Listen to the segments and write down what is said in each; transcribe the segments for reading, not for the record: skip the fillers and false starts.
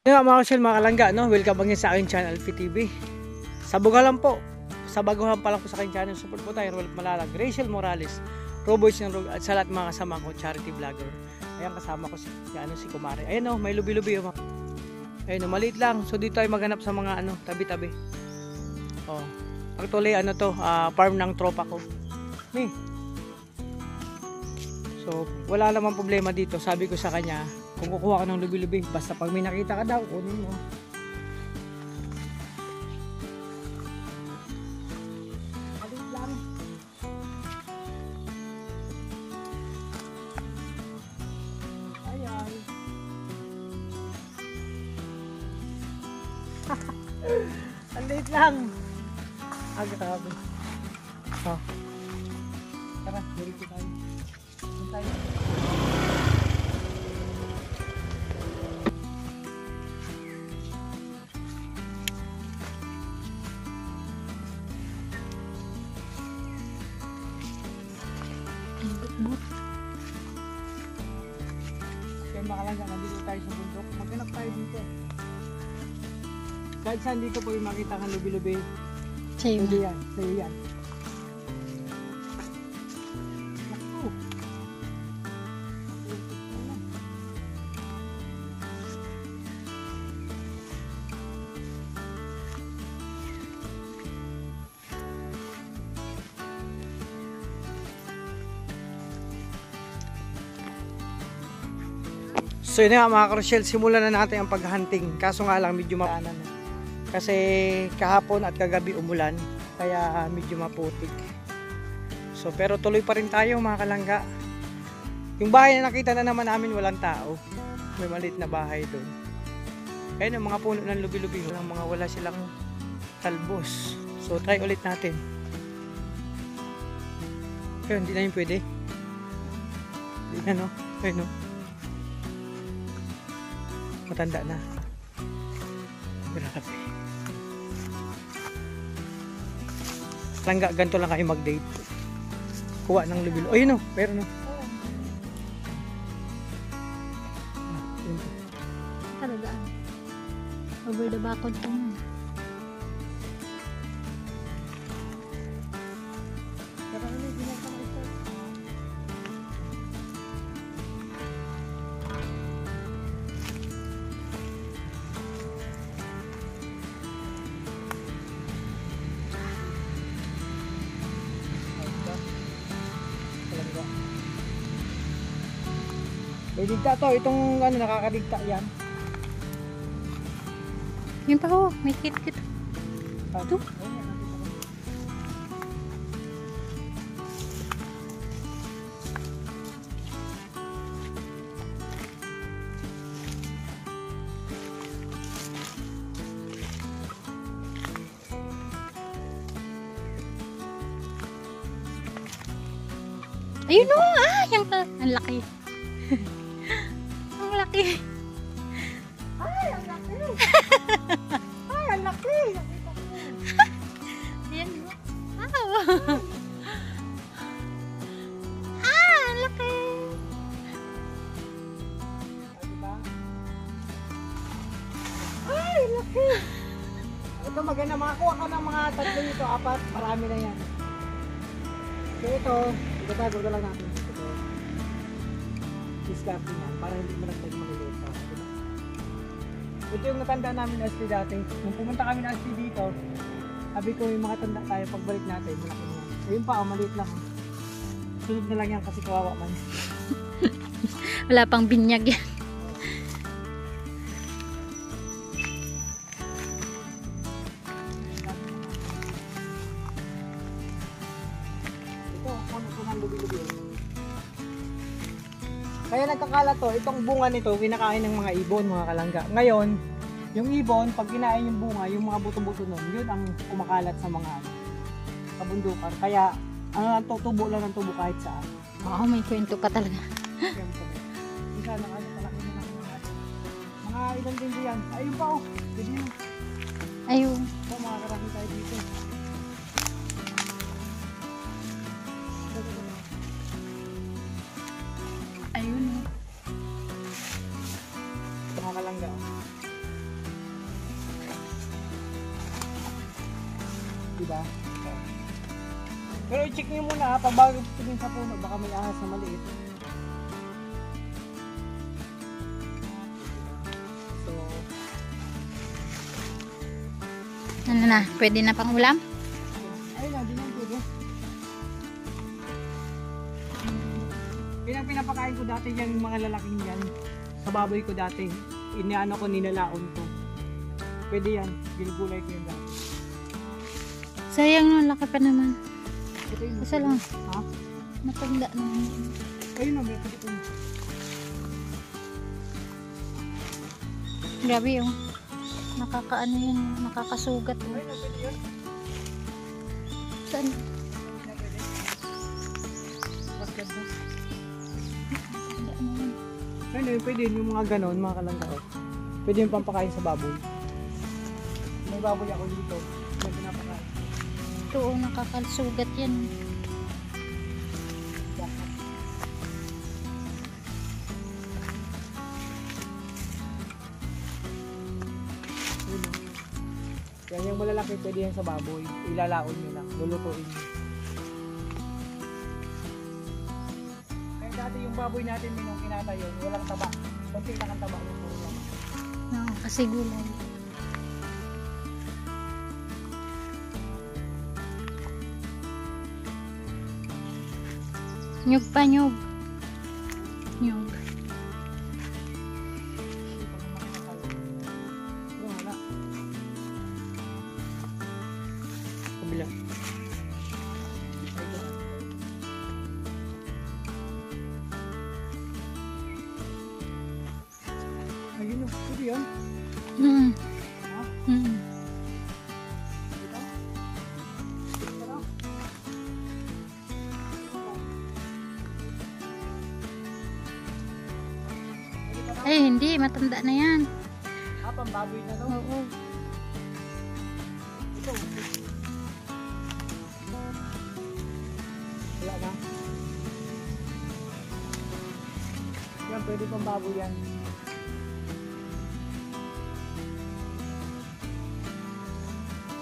Yung mga kasyal, mga kalangga, no? Welcome again sa aking channel, PTV. Sabugalan po. Sabaguhan pa lang po sa aking channel. Support po tayo, Rolf Malalag, Rachel Morales, Roboys ng Rog, at sa lahat mga kasama ko, charity vlogger. Ayan, kasama ko si Kumare. Ayan o, may lubi-lubi o. Ayan o, maliit lang. So dito tayo maghanap sa mga tabi-tabi. Oh. Actually, farm ng tropa ko. So, wala namang problema dito. Sabi ko sa kanya, kung kukuha ka ng lubi-lubi, basta pag may nakita ka daw, kunin mo. Alit lang. Ayan. Alit lang. Grabe. Oh. Tara, dito tayo. Dito tayo. Kaya makalangga, nandito tayo sa bundok. Maghanap tayo dito. Kahit saan dito po yung makita kang lubi-lubi. Sa'yo yan. Sa'yo yan. Naku. So yun nga mga karosyel, simulan na natin ang paghunting. Kaso nga lang medyo maanan na. Kasi kahapon at kagabi umulan, kaya medyo maputik. So pero tuloy pa rin tayo mga kalangga. Yung bahay na nakita na naman namin walang tao. May maliit na bahay doon. Ayun ang mga puno ng lubi-lubi. Wala silang talbos. So try ulit natin. Ayun, hindi na yun pwede. Hindi na no. Ayun no. Matanda na. Grabe. Langga, ganito lang kayo mag-date. Kuha ng lubi-lubi. Oh, yun o. Meron o. Talagaan. Over the bakod po mo. May digta to. Itong nakakadigta yan. Yun pa ho. May kit-kit. Ito. Ayun o. Yung ang laki. Ang laki. Ay, ang laki. Ay, ang laki. Ayan o. Wow. Ang laki. Ay, laki. Ito maganda. Makakuha ka ng mga tatlo dito. Apat. Marami na yan. So ito. Itatago na lang natin. Ito. Discard niya. Para hindi mo nagtag maliliit. Ito yung natanda namin na ST dati. Nung pumunta kami na ST dito, sabi ko yung mga tanda tayo pagbalik natin. Malaki na yan. Ayun pa, maliit lang. Sunod na lang yan kasi kawawa man. Wala pang binyag yan. Ito, puno ko ng lubi-lubi. Kaya nagkakalat to, itong bunga nito, kinakain ng mga ibon, mga kalangga. Ngayon, yung ibon, pag kinain yung bunga, yung mga buto-buto nun, yun ang kumakalat sa mga kabundukan. Kaya, ang tutubo lang ng tubo kahit saan. Oo, may kwento pa talaga. Isa na ano, palaki na lang mga ilan din diyan. Ayun pa oh. Pwede yun. Ayun. So, makakarami tayo dito. Ayun. Mga kalangga. sila. Pero i-check nyo muna ha, pag bago tingin sa puno, baka may ahas na maliit. So, Ano na? Pwede na pang ulam? ayun na, di na pwede. Pinapakain ko dati yan, yung mga lalaking yan. Sa baboy ko dati. Inaano ko, ninalaon ko. Pwede yan, ginugulay ko yun dati. Sayang no, laki pa naman. Ito yun. Isa lang. Ha? Matanda na. Ayun na, may pwede ko. Grabe oh. Nakakaano yun, nakakasugat oh. Ayun na, pwede yun. Saan? Ayun na, pwede. Mas ganda. Matanda na yun. Ayun na, pwede yun, yung mga ganon, mga kalangka. Pwede yung pampakain sa baboy. May baboy ako dito. May pinapakain. Ito oh, nakakasugat yan. Yan yung malalaki, pwede yan sa baboy. Ilalaon nyo lang, lulutuin nyo. Kaya dati yung baboy natin, minong kinatayo, walang taba. Kunti lang ang taba ng puro lang. Oo, kasi gulay. Nyug pa, nyug. Nyug. Wala. Kabila. Ayun o, pwede yun. Hmm. Ha? Hmm. Dito? Dito? Eh, hindi. Matanda na yan. Pambaboy na to. Oo. Ito. Wala na. Yan, pwede pambaboy yan.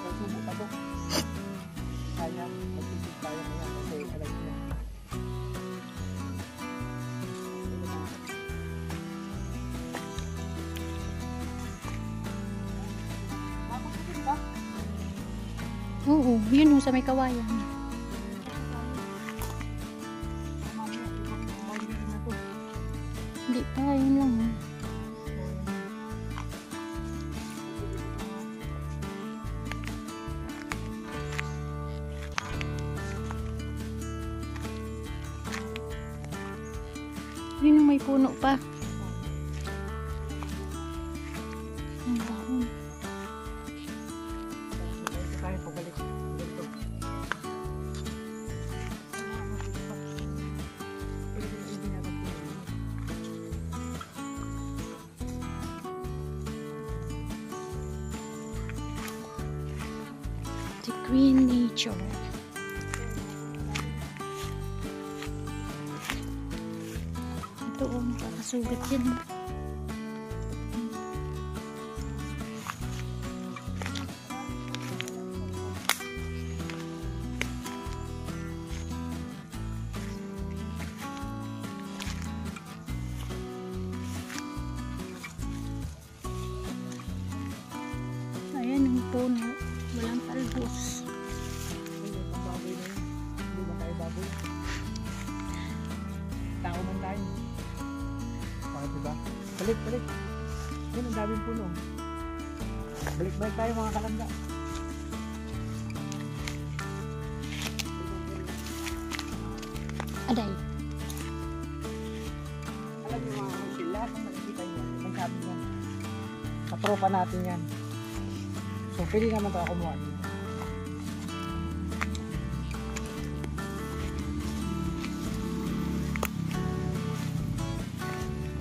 Susubo pa to. Kaya, mag-isip tayo kaya kasi alam niya. Oo, yun oh, sa may kawayan. Hindi pa, yun lang oh. Yun oh, may puno pa. Ang dahon. Tayo pabalik. Dito. The green nature. Ito oh, nakakasugat yan. Ayan ang puno. Walang talbos. Ayun, pambaboy na yun. Hindi ba tayo baboy? Tao man tayo. Bakit diba? Balik, balik. Yun, ang daming puno. Balik-balik tayo mga kalangga. Aday. Alam niyo mga kapatid, lahat ng nakikita niyo, may sabi niyan. Katropa natin yan. So, pwede naman tayo kumuha dito.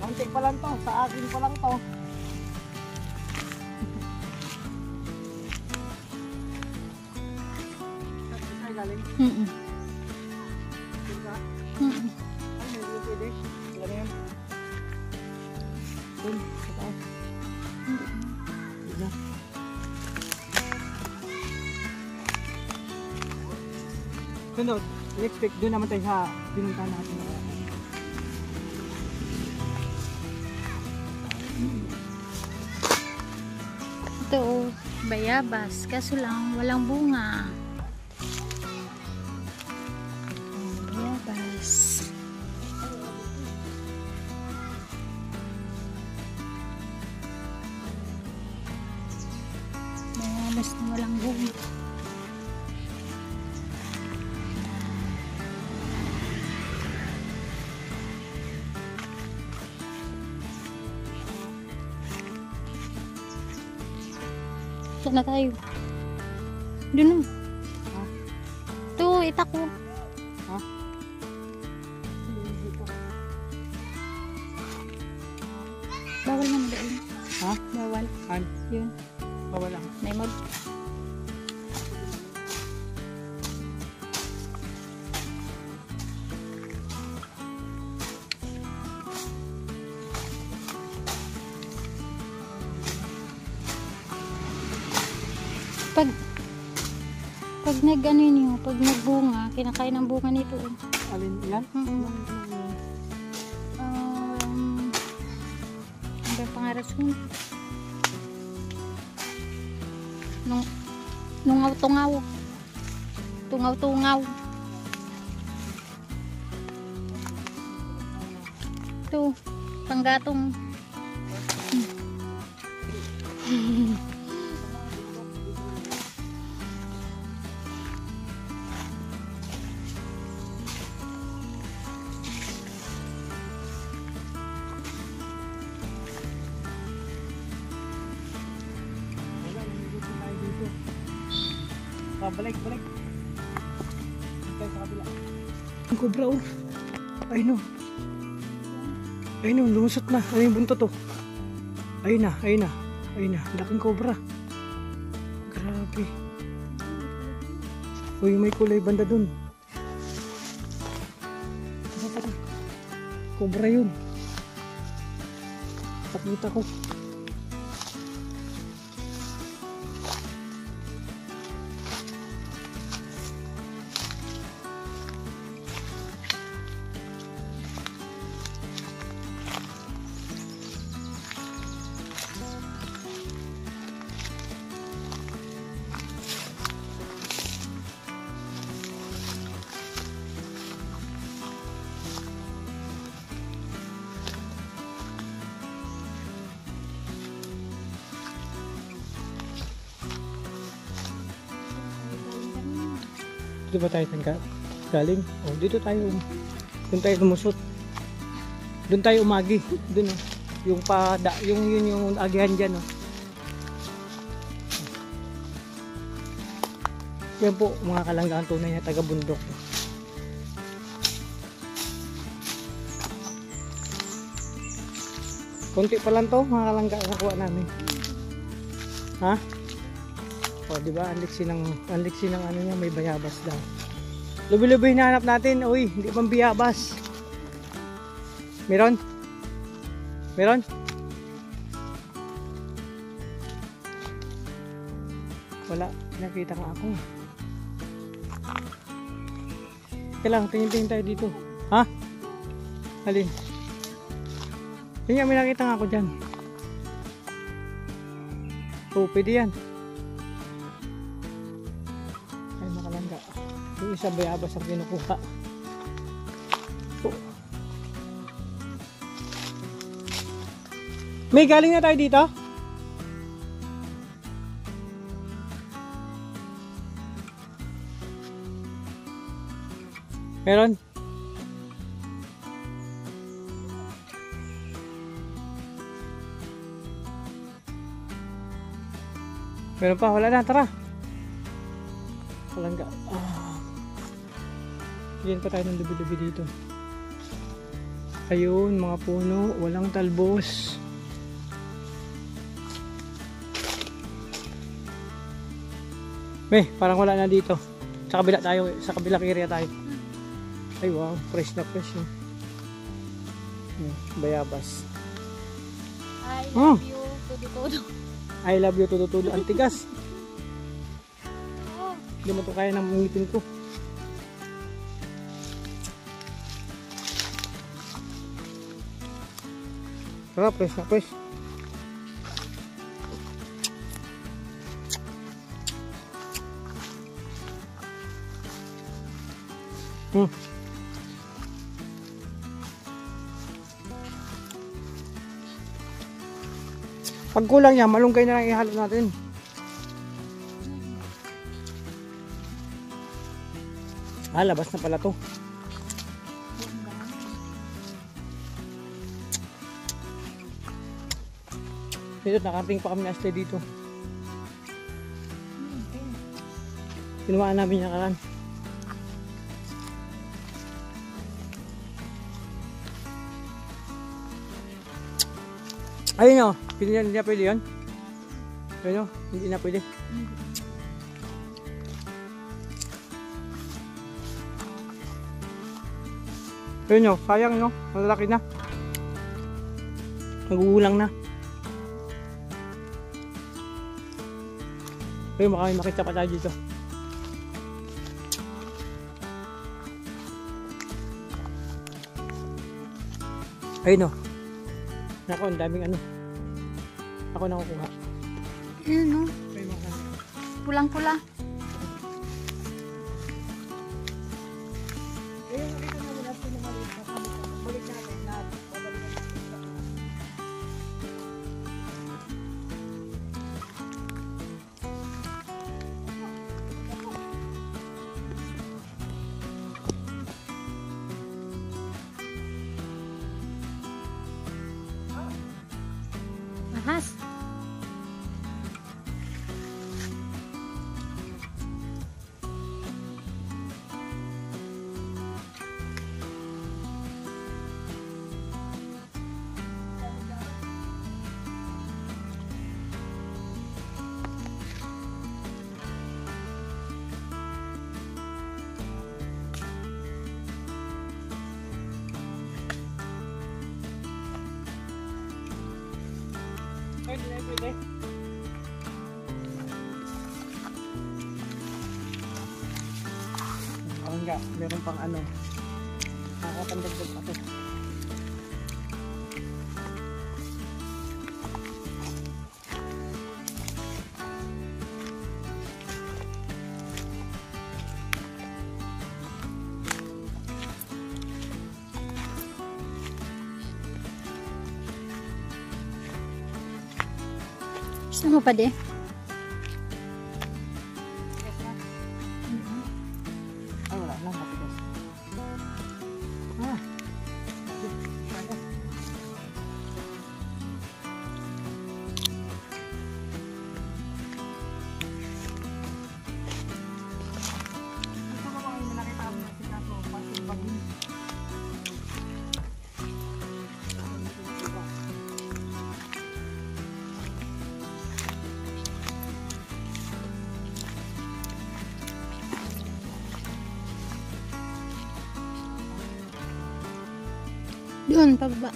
Konti pa lang to, sa akin pa lang to. Saan galing? Mm-mm. Saan? Mm-mm. Ay, hindi pwede. Wala na yan. Dun, sa taas. Hindi na. Sunod, i-expect doon naman tayo sa pinuntahan natin. Ito, oh, bayabas. Kaso lang, walang bunga. Bayabas. Bayabas na walang bunga. Saan na tayo? Doon na. Ha? Ito, itak ko. Ha? Bawal man doon. Ha? Bawal. Han? Yun. Bawal lang. May mag. Pag nag-ano yun, pag nagbunga, kinakain ang bunga nito. Alin yan? Ano ba pangarason? Nungaw-tungaw. Tungaw-tungaw. Ito, panggatong. Balik. Tayo sa kabila. Ang cobra oh. Ayun oh, lumusot na. Ano yung buntot oh. Ayun na. Laking cobra. Grabe. Uy, may kulay banda dun. Cobra yun. Pakita ko. Dito ba tayo galing? Oh, dito tayo. Doon tayo lumusot. Doon tayo umagi. Doon oh. Yung yung agihan diyan oh. Yan po mga kalanggaan tunay na taga-bundok. Konti pa lang to mga kalanggaan nakuha namin. Ha? O, di ba? Anliksi ng ano niya, may bayabas daw. Lubi-lubi hinahanap natin. Uy, hindi pang bayabas. Meron? Wala. Nakita ka ako. Kailangan, tingin-tingin tayo dito. Ha? Alin? Tingnan, may nakita nga ako dyan. Oh, pwede yan. Yung isa bayabas ang kinukuha. Oh. May galing na tayo dito? Meron? Meron pa? Wala na, tara. Walang Diyan pa tayo ng lubi-lubi dito. Ayun, mga puno, walang talbos. Parang wala na dito. Sa kabila tayo, sa kabilang area tayo. Ay wow, fresh na fresh. Bayabas. I love you, todo-todo. I love you, todo-todo. Ang tigas. Hindi mo ito kaya ng ngipin ko. Tara, press na press. Pag kulang yan, malunggay na lang ihalo natin. Labas na pala to. Dito, nakarating pa kami na stay dito. Pinumaan namin yung nakaraan. Ayun o, hindi na pwede yun. Ayun o, hindi na pwede. Ayun o, sayang no, malalaki na. Nagugulang na. Ayun, baka may makita pa tayo dito. Ayun o. Nako, ang daming ano. Ako nakukuha. Ayun no. Pulang-pula. Ayun, nakita namin natin yung maliit na kami. Balik natin lahat. Babalik natin. Ahas. Ay, hindi na pwede. Oh, enggak, meron pang ano. Nakakapandagdag pa to. Gusto mo pa di? Ay, wala lang, matigas. Doon, pababa.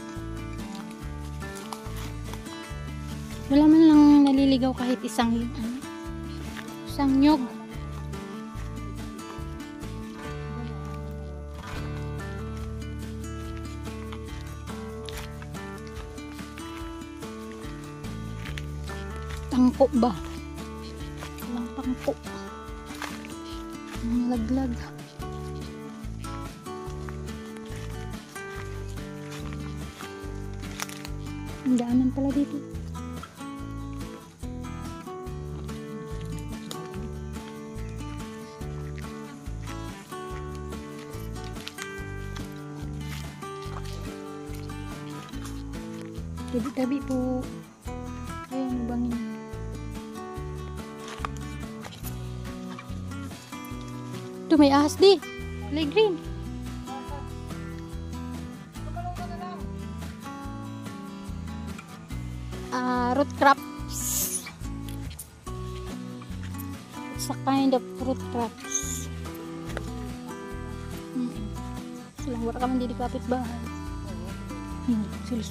Wala man lang naliligaw kahit isang nyog. Tangko ba? Walang tangko. Ang laglag. Ang daanan pala dito. Tabi-tabi po. Ayan, bangin. Ito may ahas di. Kulay green. Root crops. It's a kind of root crops. Silang wala ka man di kapit bahay. Silis.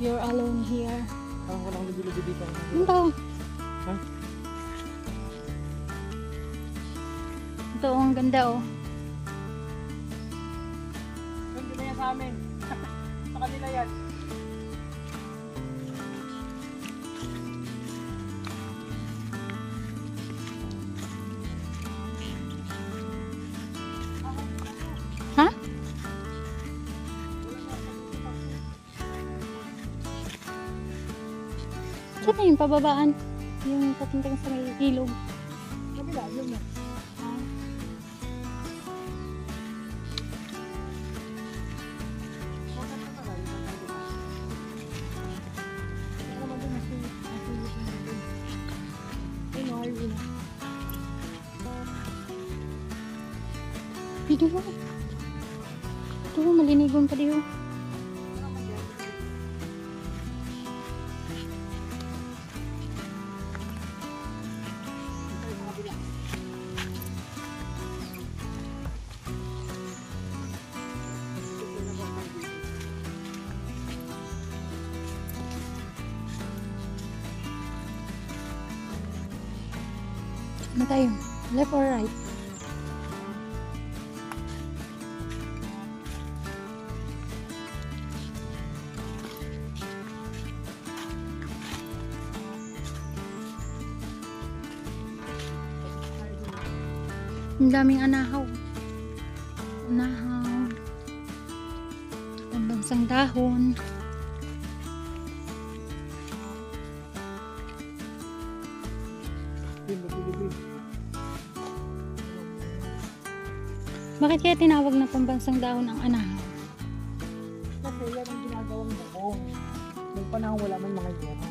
You're alone here. Parang walang lubi-lubi dito. Ito. Ha? Ito, ang ganda oh. Hindi na yan sa amin. Sa kanila yan. Saan na yung pababaan? Yung papuntang sa may ilog. Kabila, yun na. Ah. Video mo. Ito, malinigon pa diyo. Ano tayo? Left or right? Ang daming anahaw. Anahaw. Pambansang dahon. Bakit kaya tinawag na pambansang dahon ang anahaw? Kasi yan ang ginagawang bubong. Nung panahon wala man mga yero.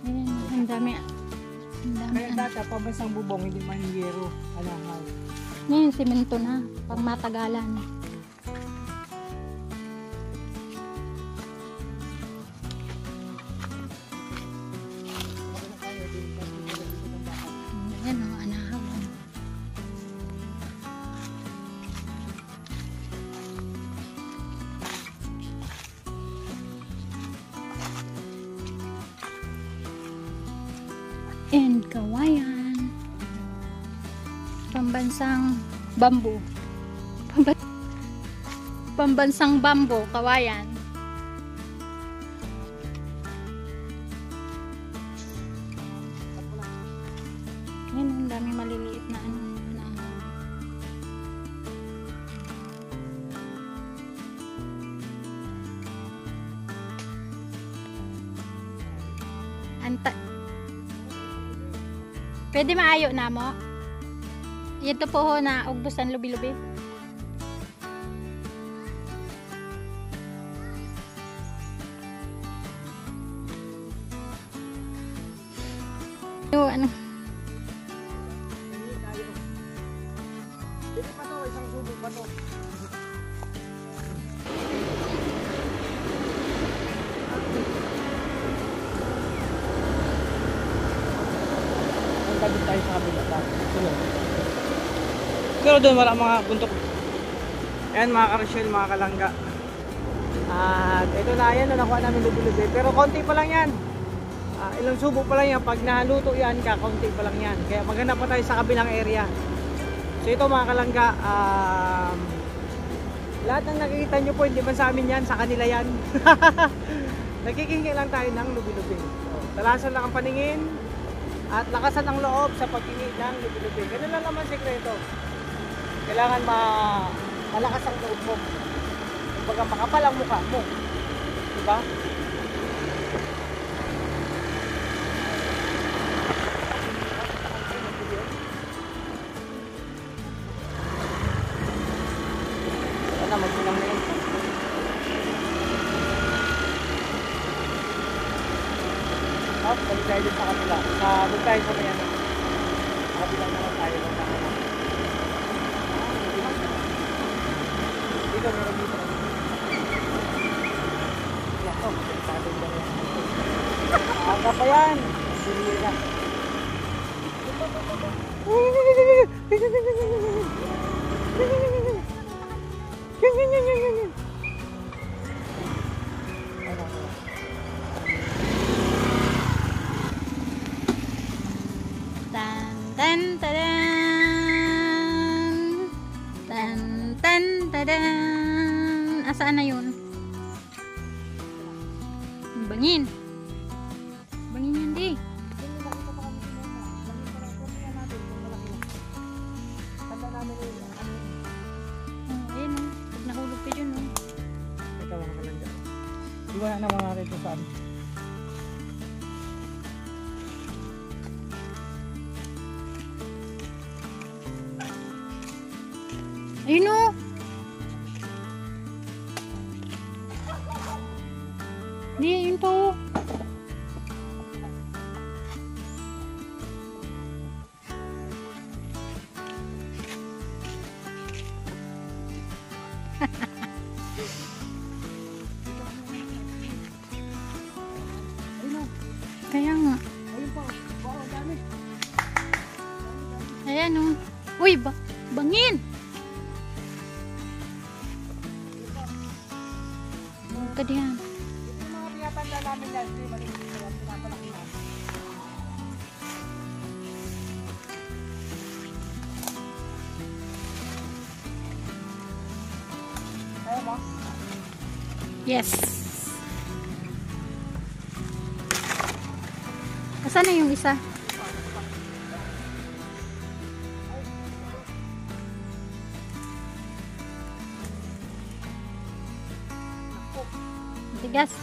Ayan, ang dami. Ang dami. Kaya dati, pabasang bubong, hindi man yero. Alangaw. Ngayon, simento na. Pang matagalan. Ayan, ang anahaw. And kawayan. Pambansang bamboo. Pambansang bamboo, kawayan. Yan, ang dami maliliit na ano. Anta. Pwede maayo na mo? Ito po ho na ugbusan lubi-lubi. Ano? Dito pa to, isang subok pa to. Ang kabit tayo sa kabila. Pero doon wala mga buntok. Ayan mga karosyel, mga kalangga. At ito na yan, nakuha namin lubi-lubi. Pero konti pa lang yan. Ilang subo pa lang yan. Pag naluto yan ka, konti pa lang yan. Kaya maganda pa tayo sa kabilang area. So ito mga kalangga, lahat ng nakikita nyo po, hindi man sa amin yan, sa kanila yan. Nagkikingi lang tayo ng lubi-lubi. So, talasan lang ang paningin at lakasan ang loob sa pagkingi ng lubi-lubi. Ganun lang naman sikreto. Kailangan malakas ang loob mo. Kumbaga makapal ang mukha mo. Diba? Sana magsilang na yun. Balik tayo din sa kabila. Doon tayo sa mayan. Sa kabila naman tayo. Dito meron dito. Ako, delikado ba yan? Aga pa yan. Sili na. Tan tan tadan. Tan tan tadan. Asaan na yun? Bangin. Bangin yan di. Ayun o. Pag nahulog pa yun o. Ito lang kalangga. Iwan na mga rito saan. Ayun o. Hindi, ayun pa o. Kaya nga. Ayan o. Uy, bangin! Huwag ka diyan. Ito mga pinatanda namin yan. Hindi malinis na yan. Pinapalaki na. Kaya ba? Yes. Asan na yung isa? Tigas.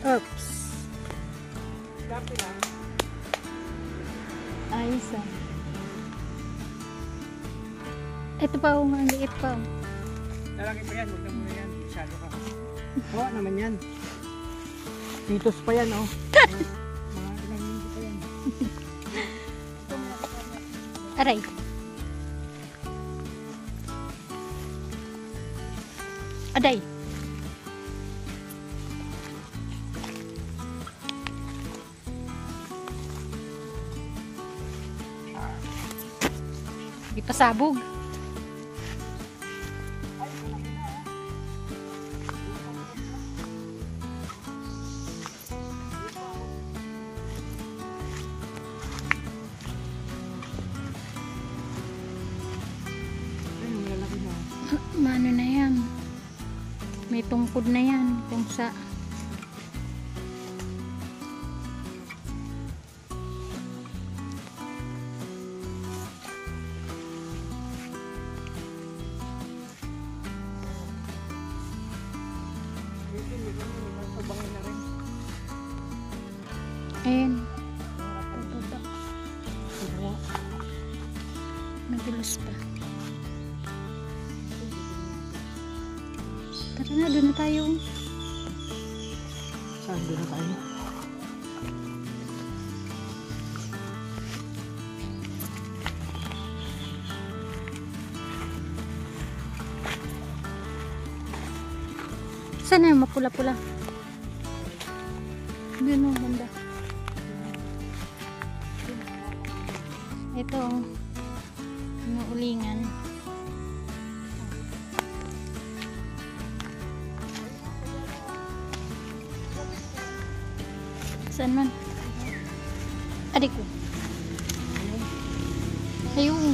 Oops. Dati lang. Ayos ah. Ito pa ang liit pa. Lalaki pa yan. Huwag na muna yan. Masyado ka. Oo naman yan. Titos pa yan oh. Mga ilang minuto pa yan. Aray. Aday. Di pasabog. Ayun, lalaki na. Mano na yan. May tungkod na yan kung sa Pabangin na rin. ayun. Pababa. Madulas pa. Tara na, doon na tayo. Saan doon na tayo? Saan na yung mapula-pula? Doon o, banda. Ito, yung ulingan. Saan man? Adik ko. Ayun.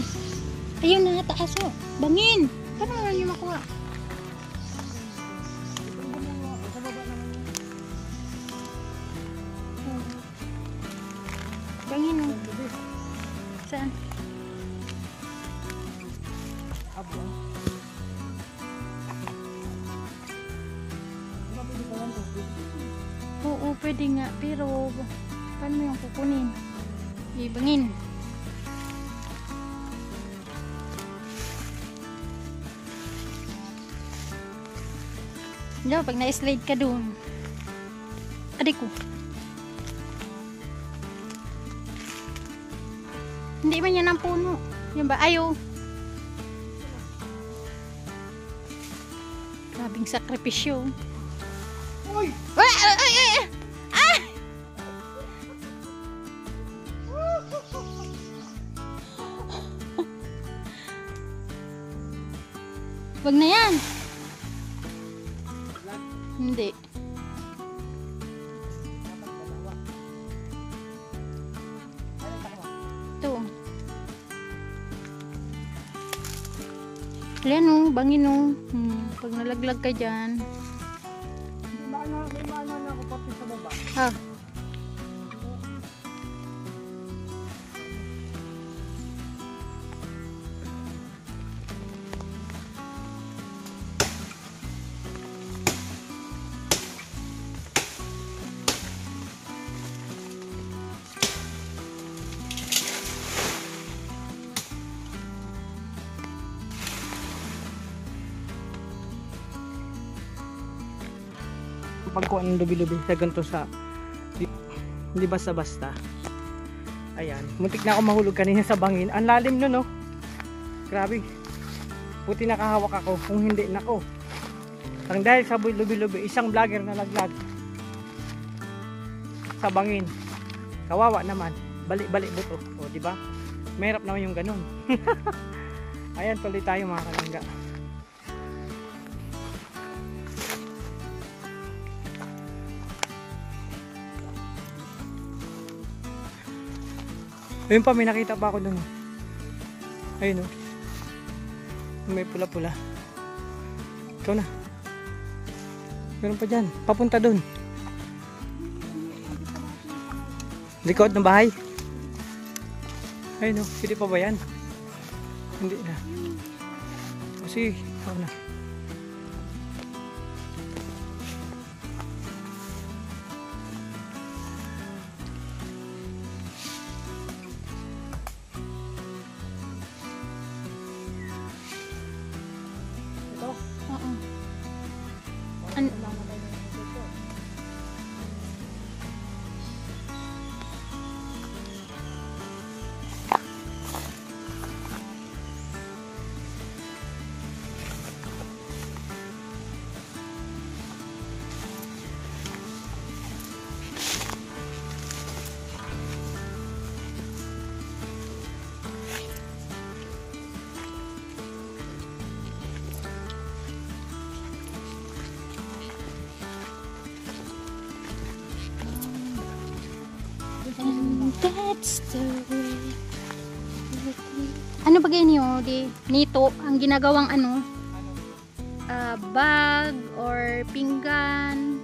Ayun na, taas o. Bangin! Paano naman yung makuha? Bangin o. Saan? Abo. Oo, pwede nga. Pero, paano mo yung kukunin? Ibangin. Diyan, pag na-slide ka doon. Adik ko. Hindi man yan ang puno. Yan ba? Ayaw. Grabing sakripisyo. Uy! Ay! Ay! Ay! Ay! Ah! Wag na yan. Hindi. Ito. Ayan o, bangin o. Pag nalaglag ka dyan. May mana na ako pati sa baba. Ah. pagkuha ng lubi-lubi sa ganito sa hindi basta-basta. Ayan, muntik na ako mahulog kanina sa bangin. Ang lalim nun, no? Grabe. Buti nakahawak ako. Kung hindi, nako. Ang dahil sa lubi-lubi, isang vlogger na laglag sa bangin. Kawawa naman. Balik-balik buto. O, di ba? Mahirap naman yung ganun. Ayan, tuloy tayo mga kalangga. Ayun pa, may nakita pa ako dun. Ayun, oh. May pula-pula. Ikaw na. Meron pa dyan. Papunta dun. Likod ng bahay. Ayun, oh. Pwede pa ba yan? Hindi na. Kasi, ikaw na. That's the way. Ano ba ganyan di nito ang ginagawang ano? Bag or pinggan.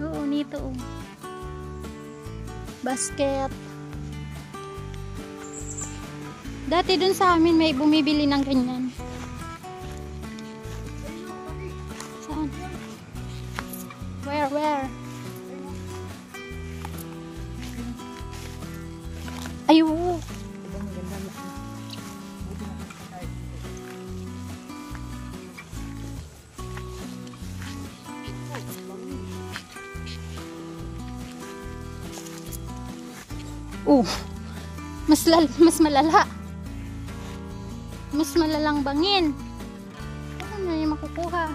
Oo, nito. Basket. Dati dun sa amin may bumibili ng ganyan. Saan? Where? Ayun. Mas malala. Mas malalang bangin. Ano na yung makukuha?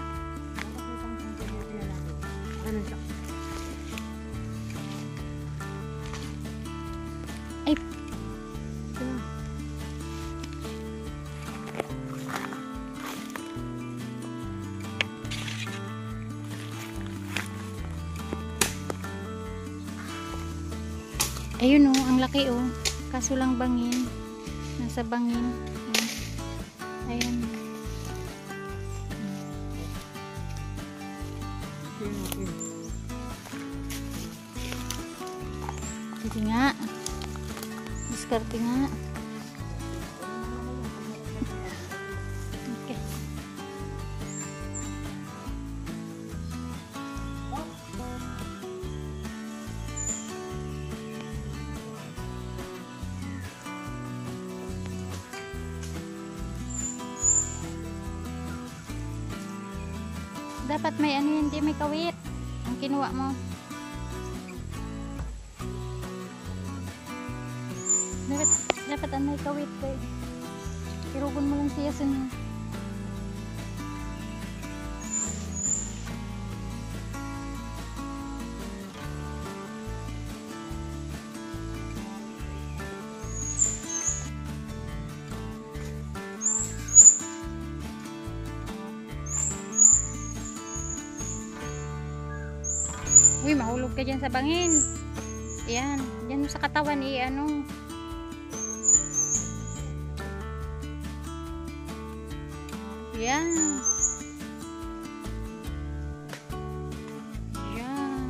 Ay. Ayun oh, ang laki oh. Kaso lang bangin. Nasa bangin. Ayan. Sige nga. Diskarte nga. Okay. Dapat may ano yun, di may kawit. Ang kinuha mo. Dapat ang may kawit kay. Irugon mo lang siya sa niya. Uy, mahulog ka dyan sa bangin. Ayan, dyan sa katawan ano. Ayan. Ayan.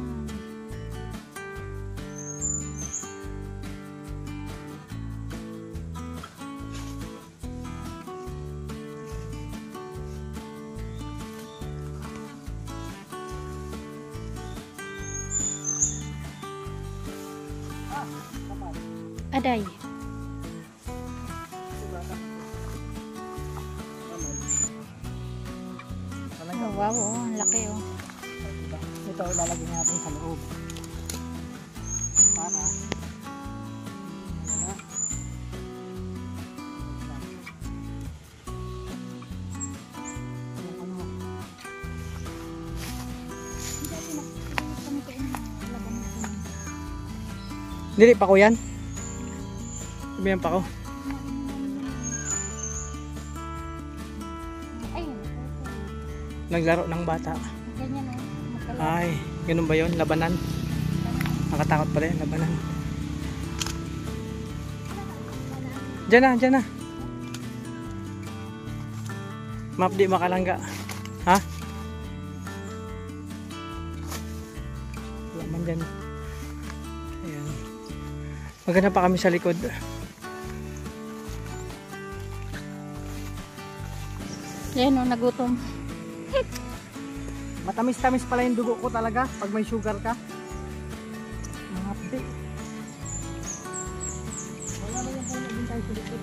Aday. Oh, wow, oh, ang laki oh. ito ilalagay natin sa loob. Para wala. Dili pa ko yan. Sabihan pa ko. Ayun. Naglaro ng bata. Ganyan o. Ay, ganun ba yun? Labanan. Nakatakot pala yun, labanan. Diyan na, diyan na. Map di makalangga. Ha? Wala man dyan. Ayan. Maganda pa kami sa likod. Ayan o, nagutom. Matamis-tamis pala yung dugo ko talaga pag may sugar ka. Mga hapdi. Wala na yung puno din tayo sa likod.